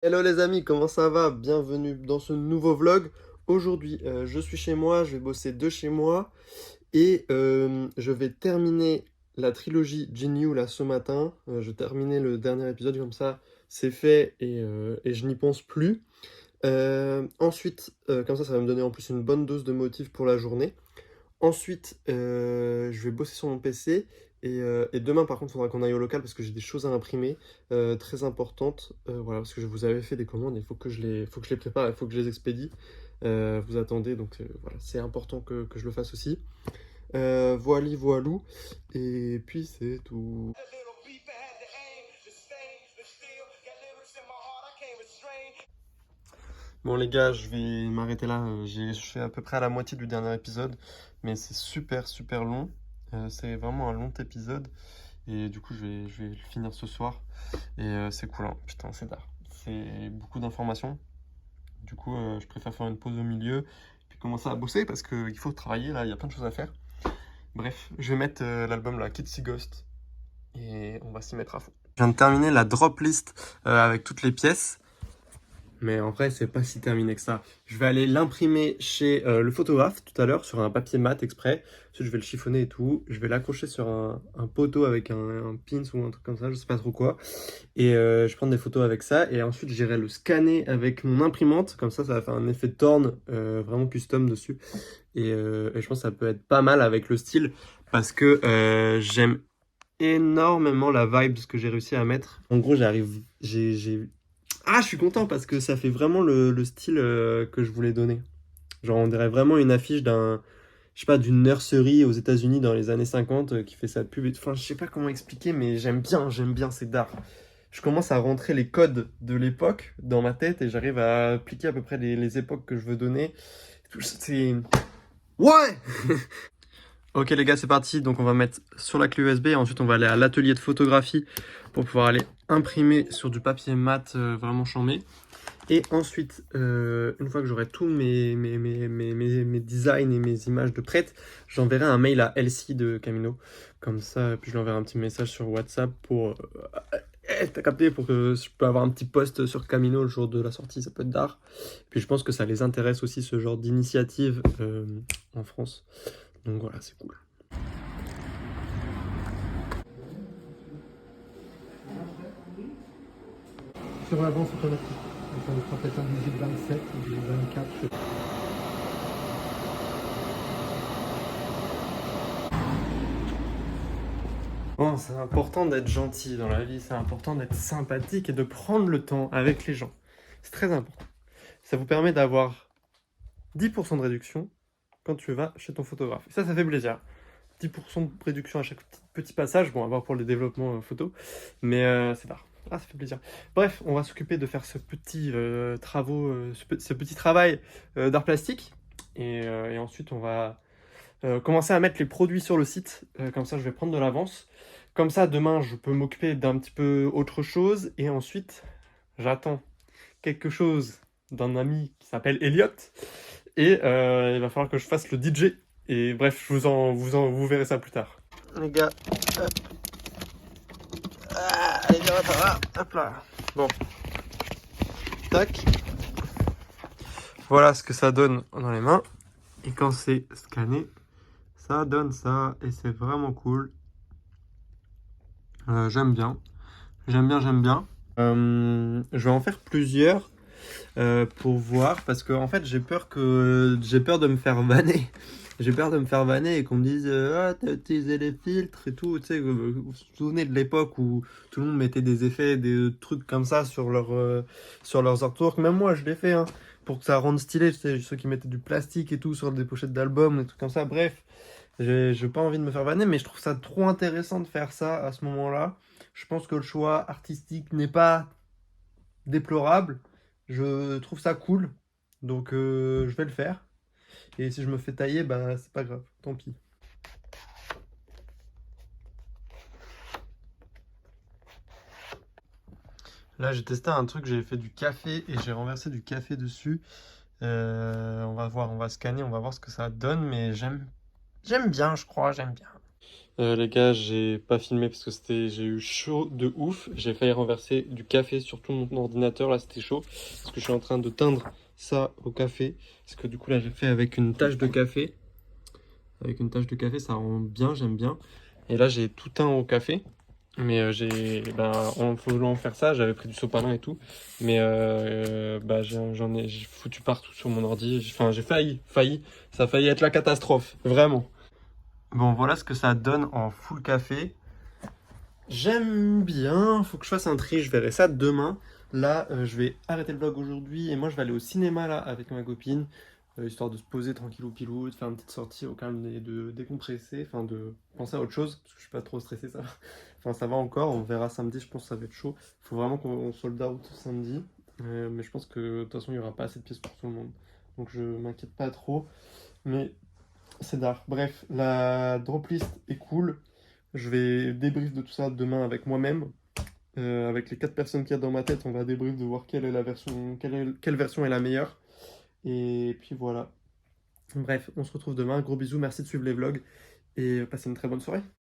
Hello les amis, comment ça va? Bienvenue dans ce nouveau vlog. Aujourd'hui, je suis chez moi, je vais bosser de chez moi et je vais terminer la trilogie Jinyu là ce matin. Je vais terminer le dernier épisode comme ça, c'est fait et je n'y pense plus. Ensuite, comme ça va me donner en plus une bonne dose de motif pour la journée. Ensuite, je vais bosser sur mon PC et demain, par contre, il faudra qu'on aille au local parce que j'ai des choses à imprimer très importantes. Voilà, parce que je vous avais fait des commandes et il faut que je les prépare, il faut que je les expédie. Vous attendez, donc voilà, c'est important que je le fasse aussi. Voili, voilou. Et puis, c'est tout. Bon les gars, je vais m'arrêter là. Je suis à peu près à la moitié du dernier épisode, mais c'est super super long. C'est vraiment un long épisode et du coup je vais le finir ce soir. Et c'est cool, hein. Putain, c'est tard. C'est beaucoup d'informations. Du coup, je préfère faire une pause au milieu puis commencer à bosser parce qu'il faut travailler là, il y a plein de choses à faire. Bref, je vais mettre l'album là, Kitsy Ghost, et on va s'y mettre à fond. Je viens de terminer la drop list avec toutes les pièces. Mais en vrai, c'est pas si terminé que ça. Je vais aller l'imprimer chez le photographe tout à l'heure sur un papier mat exprès. Ensuite, je vais le chiffonner et tout. Je vais l'accrocher sur un poteau avec un pins ou un truc comme ça, je sais pas trop quoi. Et je vais prendre des photos avec ça. Et ensuite, j'irai le scanner avec mon imprimante. Comme ça va faire un effet torn vraiment custom dessus. Et je pense que ça peut être pas mal avec le style parce que j'aime énormément la vibe que j'ai réussi à mettre. En gros, je suis content parce que ça fait vraiment le style que je voulais donner. Genre, on dirait vraiment une affiche je sais pas, d'une nursery aux États-Unis dans les années 50 qui fait sa pub. Enfin, je sais pas comment expliquer, mais j'aime bien, c'est d'art. Je commence à rentrer les codes de l'époque dans ma tête et j'arrive à appliquer à peu près les époques que je veux donner. C'est... Ouais! Ok les gars, c'est parti. Donc on va mettre sur la clé USB et ensuite on va aller à l'atelier de photographie pour pouvoir aller imprimer sur du papier mat vraiment chambé. Et ensuite, une fois que j'aurai tous mes designs et mes images de prêtes, j'enverrai un mail à Elsie de Camino. Comme ça, puis je lui enverrai un petit message sur WhatsApp pour... t'as capté, pour que je peux avoir un petit post sur Camino le jour de la sortie, ça peut être d'art. Puis je pense que ça les intéresse aussi ce genre d'initiative en France. Donc voilà, c'est cool. Sur l'avance automatique. Donc on fera peut-être un 18-27 ou du 24, je sais pas. Bon, c'est important d'être gentil dans la vie, c'est important d'être sympathique et de prendre le temps avec les gens. C'est très important. Ça vous permet d'avoir 10% de réduction quand tu vas chez ton photographe. Et ça fait plaisir. 10% de réduction à chaque petit passage, bon, à voir pour les développements photo, mais c'est tard. Ah, ça fait plaisir. Bref, on va s'occuper de faire ce petit travail d'art plastique. Et ensuite, on va commencer à mettre les produits sur le site. Comme ça, je vais prendre de l'avance. Comme ça, demain, je peux m'occuper d'un petit peu autre chose. Et ensuite, j'attends quelque chose d'un ami qui s'appelle Elliot. Et il va falloir que je fasse le DJ. Et bref, vous verrez ça plus tard. Les gars, hop. Ah, allez, viens, hop là. Bon, tac. Voilà ce que ça donne dans les mains. Et quand c'est scanné, ça donne ça. Et c'est vraiment cool. J'aime bien. J'aime bien. Je vais en faire plusieurs pour voir parce que en fait j'ai peur de me faire vanner. J'ai peur de me faire vanner et qu'on me dise ah t'as utilisé les filtres et tout. Tu sais, vous vous souvenez de l'époque où tout le monde mettait des effets, des trucs comme ça sur leurs artworks. Même moi je l'ai fait hein, pour que ça rende stylé. Tu sais, ceux qui mettaient du plastique et tout sur des pochettes d'albums, des trucs comme ça. Bref, j'ai pas envie de me faire vanner, mais je trouve ça trop intéressant de faire ça à ce moment-là. Je pense que le choix artistique n'est pas déplorable. Je trouve ça cool. Donc je vais le faire. Et si je me fais tailler, bah c'est pas grave. Tant pis. Là j'ai testé un truc, j'ai fait du café et j'ai renversé du café dessus. On va voir, on va scanner, on va voir ce que ça donne. Mais j'aime bien, je crois, j'aime bien. Les gars, j'ai pas filmé parce que j'ai eu chaud de ouf. J'ai failli renverser du café sur tout mon ordinateur. Là, c'était chaud parce que je suis en train de teindre ça au café. Parce que du coup, là, j'ai fait avec une tache de café. Avec une tache de café, ça rend bien, j'aime bien. Et là, j'ai tout teint au café. Mais en voulant faire ça, j'avais pris du sopalin et tout. Mais j'ai foutu partout sur mon ordi. Enfin, j'ai failli. Ça a failli être la catastrophe, vraiment. Bon, voilà ce que ça donne en full café. J'aime bien, faut que je fasse un tri, je verrai ça demain. Là, je vais arrêter le vlog aujourd'hui et moi je vais aller au cinéma là avec ma copine, histoire de se poser tranquillou pilou, de faire une petite sortie au calme et de décompresser, enfin de penser à autre chose, parce que je suis pas trop stressé, ça va. Enfin ça va encore, on verra samedi, je pense que ça va être chaud. Il faut vraiment qu'on sold out samedi, mais je pense que de toute façon il n'y aura pas assez de pièces pour tout le monde. Donc je m'inquiète pas trop, mais c'est dark. Bref, la drop list est cool. Je vais débrief de tout ça demain avec moi-même. Avec les 4 personnes qu'il y a dans ma tête, on va débrief de voir quelle est la version, quelle version est la meilleure. Et puis voilà. Bref, on se retrouve demain. Gros bisous, merci de suivre les vlogs et passez une très bonne soirée.